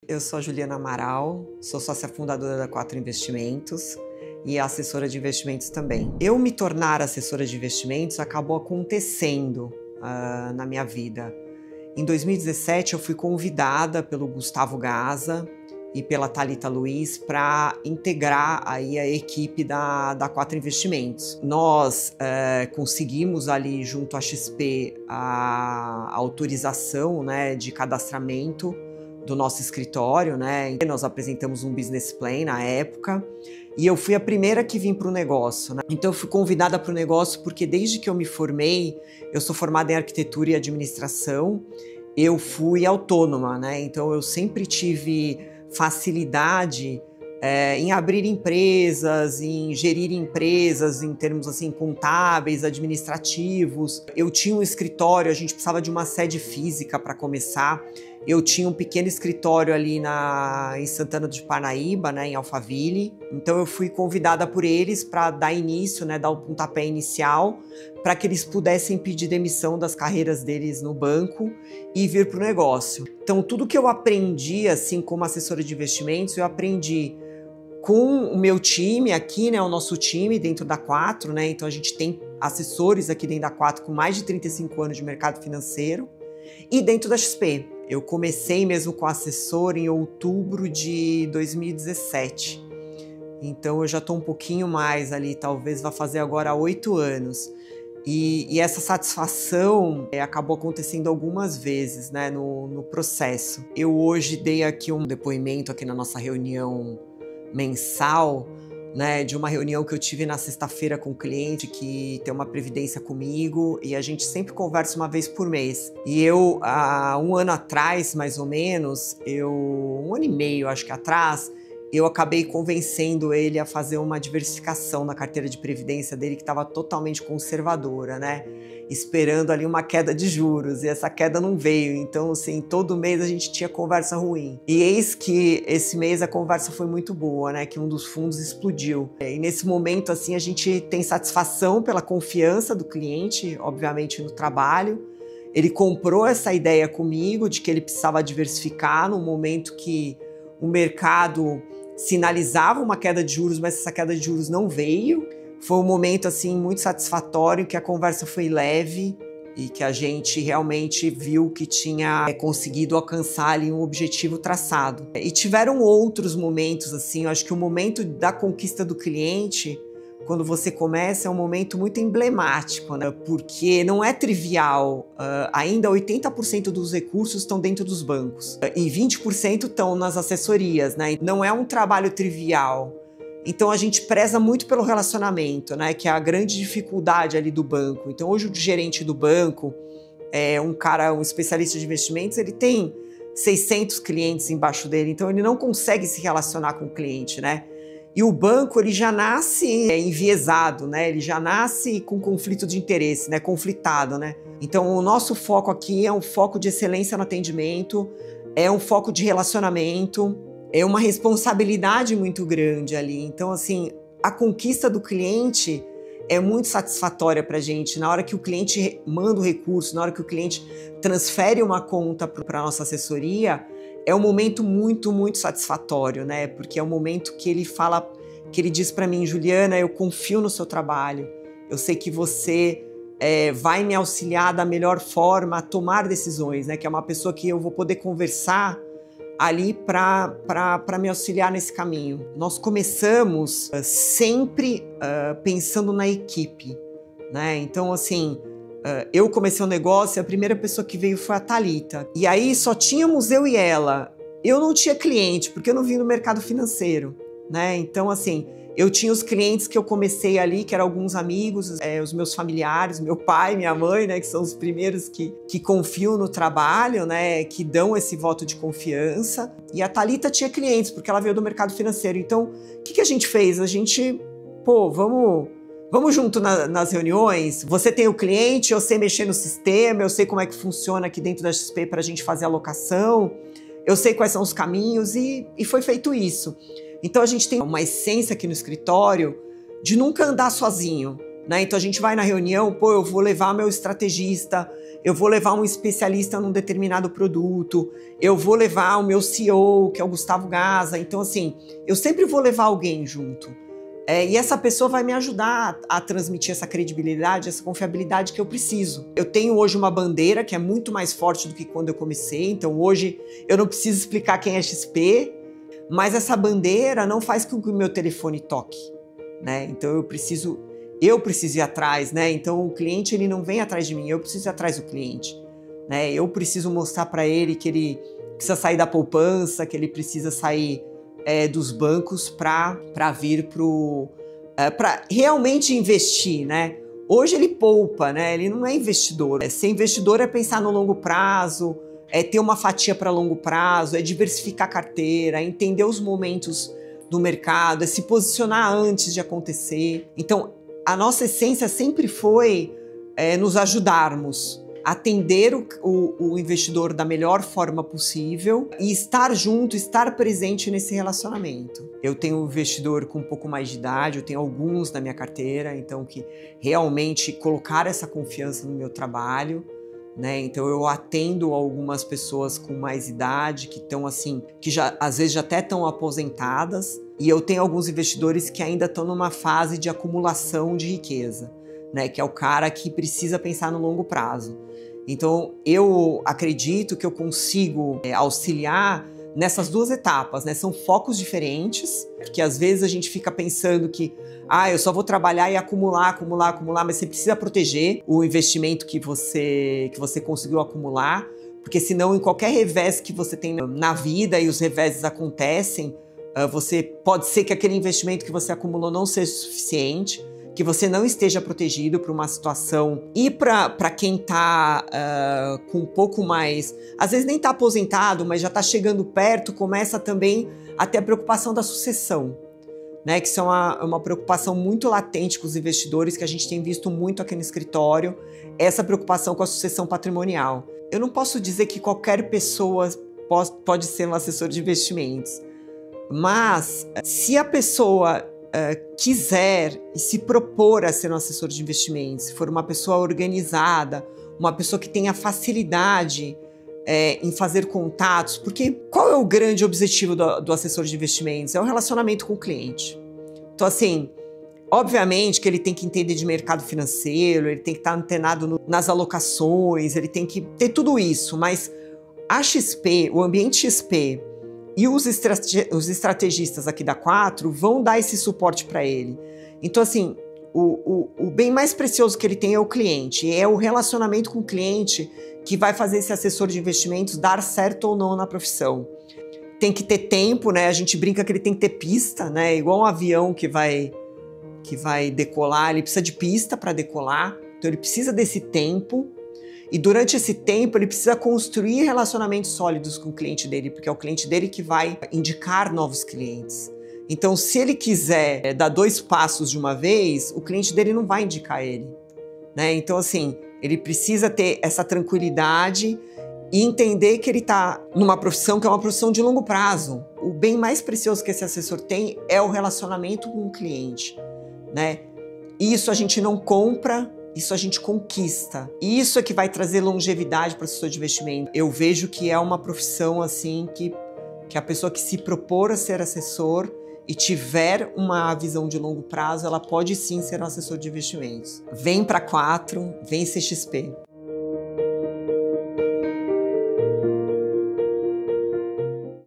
Eu sou a Juliana Amaral, sou sócia fundadora da Quatro Investimentos e assessora de investimentos também. Eu me tornar assessora de investimentos acabou acontecendo na minha vida. Em 2017 eu fui convidada pelo Gustavo Gaza e pela Thalita Luiz para integrar aí a equipe da Quatro Investimentos. Nós conseguimos ali junto à XP a autorização, né, de cadastramento do nosso escritório, né? Nós apresentamos um business plan na época e eu fui a primeira que vim para o negócio, né? Então eu fui convidada para o negócio porque desde que eu me formei, eu sou formada em arquitetura e administração, eu fui autônoma, né? Então eu sempre tive facilidade em abrir empresas, em gerir empresas em termos assim contábeis, administrativos. Eu tinha um escritório, a gente precisava de uma sede física para começar. Eu tinha um pequeno escritório ali em Santana de Parnaíba, né, em Alphaville. Então eu fui convidada por eles para dar início, né, dar o pontapé inicial, para que eles pudessem pedir demissão das carreiras deles no banco e vir para o negócio. Então tudo que eu aprendi assim como assessora de investimentos, eu aprendi com o meu time aqui, né, o nosso time dentro da Quatro, né? Então a gente tem assessores aqui dentro da Quatro com mais de 35 anos de mercado financeiro e dentro da XP. Eu comecei mesmo com assessor em outubro de 2017. Então eu já estou um pouquinho mais ali, talvez vá fazer agora 8 anos. E essa satisfação acabou acontecendo algumas vezes, né, no processo. Eu hoje dei aqui um depoimento aqui na nossa reunião mensal, né, de uma reunião que eu tive na sexta-feira com um cliente que tem uma previdência comigo e a gente sempre conversa uma vez por mês. E eu, há um ano atrás, mais ou menos, um ano e meio, acho que atrás, eu acabei convencendo ele a fazer uma diversificação na carteira de previdência dele que estava totalmente conservadora, né? Esperando ali uma queda de juros, e essa queda não veio. Então, assim, todo mês a gente tinha conversa ruim. E eis que esse mês a conversa foi muito boa, né? Que um dos fundos explodiu. E nesse momento, assim, a gente tem satisfação pela confiança do cliente, obviamente, no trabalho. Ele comprou essa ideia comigo de que ele precisava diversificar no momento que o mercado sinalizava uma queda de juros, mas essa queda de juros não veio. Foi um momento assim muito satisfatório, que a conversa foi leve e que a gente realmente viu que tinha conseguido alcançar ali um objetivo traçado. E tiveram outros momentos assim, eu acho que o momento da conquista do cliente, quando você começa, é um momento muito emblemático, né? Porque não é trivial, ainda 80% dos recursos estão dentro dos bancos e 20% estão nas assessorias, né? Não é um trabalho trivial. Então a gente preza muito pelo relacionamento, né? Que é a grande dificuldade ali do banco. Então hoje o gerente do banco é um especialista de investimentos, ele tem 600 clientes embaixo dele, então ele não consegue se relacionar com o cliente, né? E o banco, ele já nasce enviesado, né? Ele já nasce com conflito de interesse, né? Conflitado, né? Então, o nosso foco aqui é um foco de excelência no atendimento, é um foco de relacionamento, é uma responsabilidade muito grande ali. Então, assim, a conquista do cliente é muito satisfatória pra gente. Na hora que o cliente manda o recurso, na hora que o cliente transfere uma conta para a nossa assessoria, é um momento muito, muito satisfatório, né? Porque é um momento que ele diz para mim, Juliana, eu confio no seu trabalho, eu sei que você vai me auxiliar da melhor forma a tomar decisões, né? Que é uma pessoa que eu vou poder conversar ali para me auxiliar nesse caminho. Nós começamos sempre pensando na equipe, né? Então, assim, eu comecei o negócio e a primeira pessoa que veio foi a Thalita. E aí só tínhamos eu e ela. Eu não tinha cliente, porque eu não vim no mercado financeiro, né? Então, assim, eu tinha os clientes que eu comecei ali, que eram alguns amigos, os meus familiares, meu pai, minha mãe, né? Que são os primeiros que confiam no trabalho, né? Que dão esse voto de confiança. E a Thalita tinha clientes, porque ela veio do mercado financeiro. Então, o que a gente fez? A gente, vamos junto nas reuniões, você tem o cliente, eu sei mexer no sistema, eu sei como é que funciona aqui dentro da XP para a gente fazer a alocação, eu sei quais são os caminhos e foi feito isso. Então a gente tem uma essência aqui no escritório de nunca andar sozinho, né? Então a gente vai na reunião, eu vou levar meu estrategista, eu vou levar um especialista num determinado produto, eu vou levar o meu CEO, que é o Gustavo Gaza. Então, assim, eu sempre vou levar alguém junto. E essa pessoa vai me ajudar a transmitir essa credibilidade, essa confiabilidade que eu preciso. Eu tenho hoje uma bandeira que é muito mais forte do que quando eu comecei, então hoje eu não preciso explicar quem é XP, mas essa bandeira não faz com que o meu telefone toque, né? Então eu preciso ir atrás, né? Então o cliente ele não vem atrás de mim, eu preciso ir atrás do cliente, né? Eu preciso mostrar para ele que ele precisa sair da poupança, que ele precisa sair dos bancos para vir para realmente investir, né? Hoje ele poupa, né? Ele não é investidor. Ser investidor é pensar no longo prazo, é ter uma fatia para longo prazo, é diversificar a carteira, é entender os momentos do mercado, é se posicionar antes de acontecer. Então, a nossa essência sempre foi nos ajudarmos, atender o investidor da melhor forma possível e estar junto, estar presente nesse relacionamento. Eu tenho um investidor com um pouco mais de idade, eu tenho alguns na minha carteira, então que realmente colocaram essa confiança no meu trabalho, né? Então eu atendo algumas pessoas com mais idade, que estão assim, que já às vezes já até estão aposentadas, e eu tenho alguns investidores que ainda estão numa fase de acumulação de riqueza, né? Que é o cara que precisa pensar no longo prazo. Então, eu acredito que eu consigo auxiliar nessas duas etapas, né? São focos diferentes, porque às vezes a gente fica pensando que eu só vou trabalhar e acumular, mas você precisa proteger o investimento que você conseguiu acumular, porque senão em qualquer revés que você tem na vida, e os reveses acontecem, você pode ser que aquele investimento que você acumulou não seja suficiente, que você não esteja protegido para uma situação. E para quem está com um pouco mais, às vezes nem está aposentado, mas já está chegando perto, começa também a ter a preocupação da sucessão, né? Que isso é uma preocupação muito latente com os investidores, que a gente tem visto muito aqui no escritório, essa preocupação com a sucessão patrimonial. Eu não posso dizer que qualquer pessoa pode ser um assessor de investimentos, mas se a pessoa quiser e se propor a ser um assessor de investimentos, se for uma pessoa organizada, uma pessoa que tenha facilidade em fazer contatos, porque qual é o grande objetivo do assessor de investimentos? É o relacionamento com o cliente. Então, assim, obviamente que ele tem que entender de mercado financeiro, ele tem que estar antenado nas alocações, ele tem que ter tudo isso, mas a XP, o ambiente XP, e os estrategistas aqui da 4 vão dar esse suporte para ele. Então, assim, o bem mais precioso que ele tem é o cliente. É o relacionamento com o cliente que vai fazer esse assessor de investimentos dar certo ou não na profissão. Tem que ter tempo, né? A gente brinca que ele tem que ter pista, né? Igual um avião que vai decolar, ele precisa de pista para decolar. Então, ele precisa desse tempo. E durante esse tempo ele precisa construir relacionamentos sólidos com o cliente dele, porque é o cliente dele que vai indicar novos clientes. Então, se ele quiser dar 2 passos de uma vez, o cliente dele não vai indicar ele, né? Então, assim, ele precisa ter essa tranquilidade e entender que ele está numa profissão que é uma profissão de longo prazo. O bem mais precioso que esse assessor tem é o relacionamento com o cliente, né? Isso a gente não compra, isso a gente conquista. E isso é que vai trazer longevidade para o assessor de investimento. Eu vejo que é uma profissão assim que a pessoa que se propor a ser assessor e tiver uma visão de longo prazo, ela pode sim ser um assessor de investimentos. Vem para 4, vem CXP.